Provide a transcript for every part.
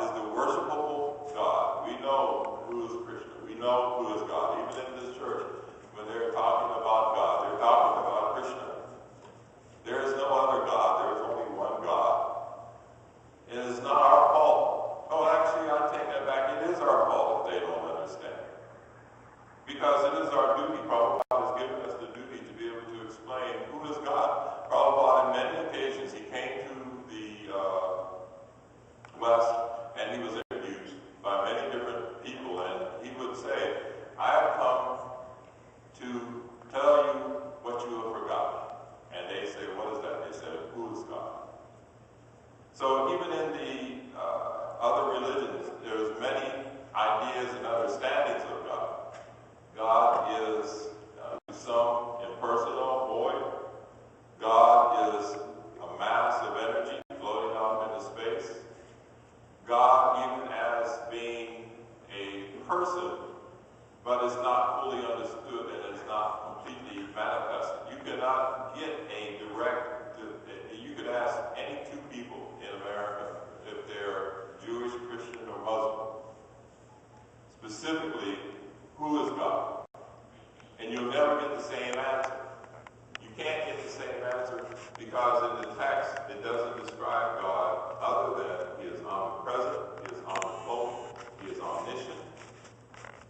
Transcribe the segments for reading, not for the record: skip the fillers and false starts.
God is the worshipable God. We know who is Krishna. We know who is God. Even in this church, when they're talking about God, they're talking about Krishna. There is no other God. There is only one God. It is not our fault. Oh, actually, I take that back. It is our fault if they don't understand. Because it is our duty. Prabhupada has given us the duty to be able to explain who is God. Prabhupada, on many occasions, he came to the West, and he was interviewed by many different people, and he would say, I have come to tell you what you have forgotten. And they say, what is that? They said, who is God? So even in the other religions, there's many ideas and understandings of God. God is to some impersonal, void. God is a mass of energy floating out into space. God even as being a person, but is not fully understood and is not completely manifested. You cannot get a direct, you could ask any two people in America if they're Jewish, Christian, or Muslim, specifically, who is God? And you'll never get the same answer. You can't get the same answer because in the text, it doesn't describe God other than he is omnipresent, he is omnipotent, he is omniscient,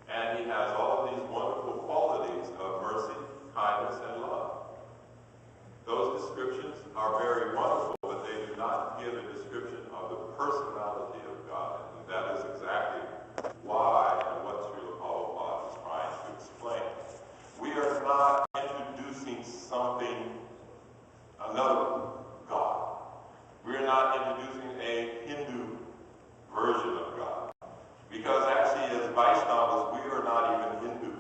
and he has all of these wonderful qualities of mercy, kindness, and love. Those descriptions are very wonderful, but they do not give a description of the personality of God. And that is exactly why and what Srila Prabhupada is trying to explain. We are not introducing something, another God. We are not introducing a Hindu version of God. Because actually, as Vaishnavas, we are not even Hindu.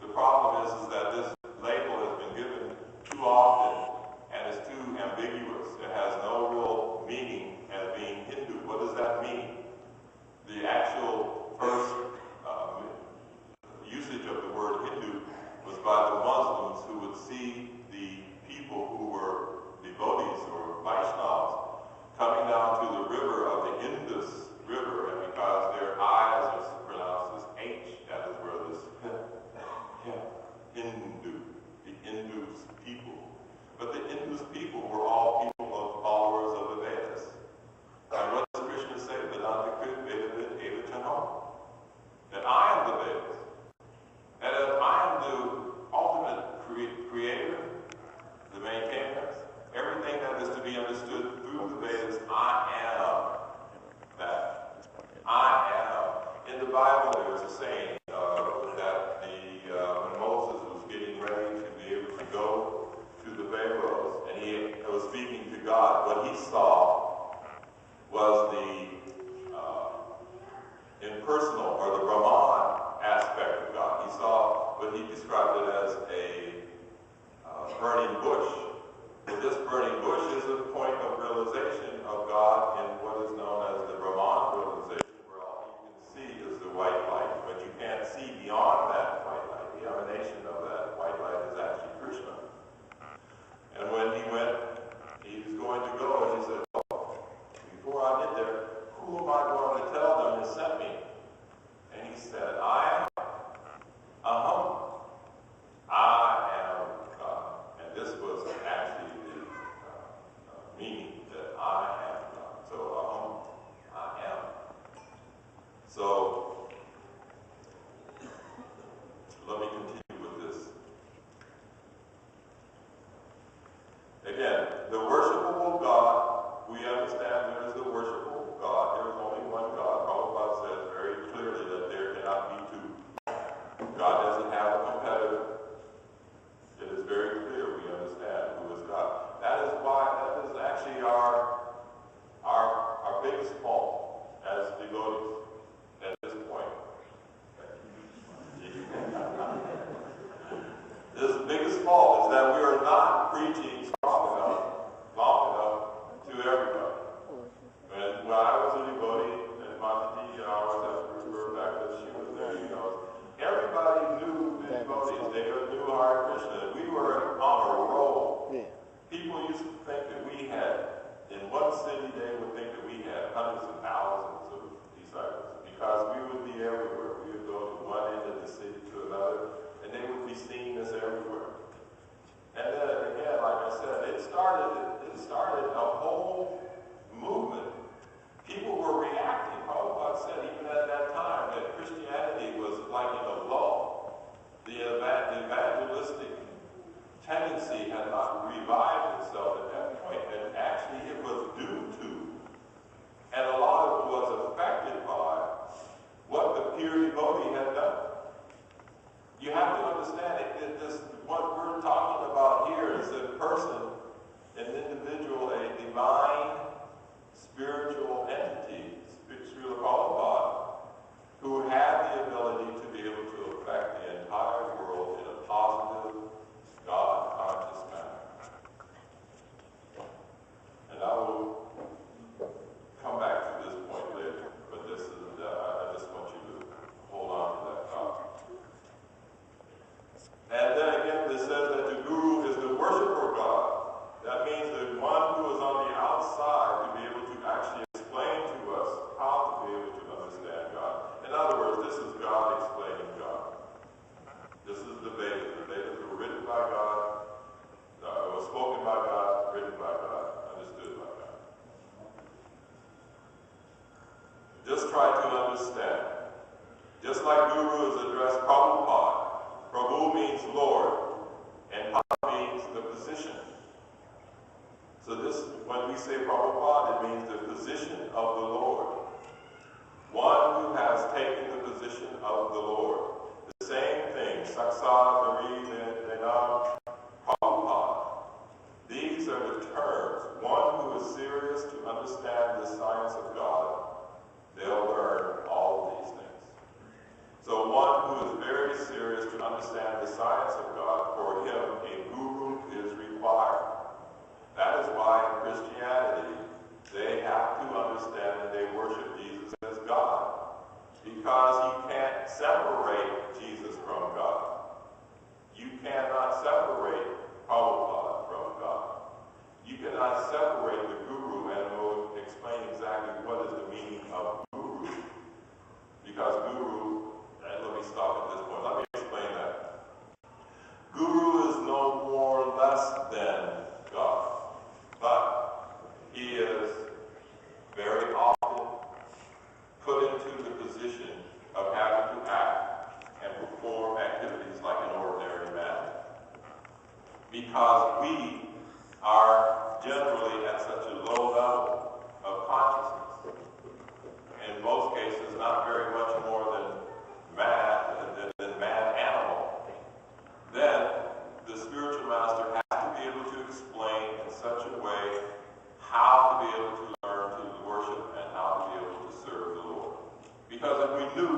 The problem is that this label has been given too often and is too ambiguous. It has no real meaning as being Hindu. What does that mean? The actual first usage of the word Hindu was by the Muslims who would see the people who were devotees or Vaishnavas coming down to the river of the Indus River, and because their eyes are pronounced as H, that is where this Hindu, the Indus people. But the Indus people were all people of followers of the Vedas. And what does Krishna say? That I am the Vedas. And that I am the ultimate creator, the maintainer, everything that is to be understood through the Vedas, I am that. I am. In the Bible, there's a saying that when Moses was getting ready to be able to go to the Pharaohs, and he was speaking to God, what he saw was the impersonal or the Brahman aspect of God. He saw what he described it as a burning bush. But this burning bush is a point of realization of God in what is known as the Brahman realization, where all you can see is the white light, but you can't see beyond that white light. The emanation of that white light is actually Krishna. And when he was going to go, and he said, oh, before I get there, who am I going to tell them to send me? And he said, I am. I am God. And this was actually the meaning that I am God. So, I am. So, let me continue with this. Again, the worshipable God, we understand there is the worshipable God. There is only one God. Prabhupada says very clearly that there cannot be two. God doesn't have a competitor. It is very clear we understand who is God. That is actually our biggest fault as devotees at this point. This biggest fault is that we are not preaching long enough to everybody. When I was a devotee, and Mataji, I was at Rebecca, she was there, everybody knew the devotees. They knew Hare Krishna. We were on a roll. Yeah. People used to think that we had, in one city, they would think that we had hundreds of thousands try to understand. Just like Guru is addressed Prabhupada. Prabhu means Lord, and Pada means the position. So this, when we say Prabhupada, it means the position of the Lord. One who has taken the position of the Lord. The same thing, samasta-çästrair, Prabhupada. These are the terms. One who is serious to understand the science of God, they'll learn all of these things. So one who is very serious to understand the science of God, for him a guru is required. That is why in Christianity, they have to understand that they worship Jesus as God. Because you can't separate Jesus from God. You cannot separate Prabhupada from God. You cannot separate the guru, and we'll explain exactly what is the meaning of guru. Because guru, and let me stop at this point. Let me explain that. Guru is no more or less than God. But he is very often put into the position of having to act and perform activities like an ordinary man. Because we are generally at such a low level of consciousness. In most cases, not very much more than man animal. Then the spiritual master has to be able to explain in such a way how to be able to learn to worship and how to be able to serve the Lord. Because if we knew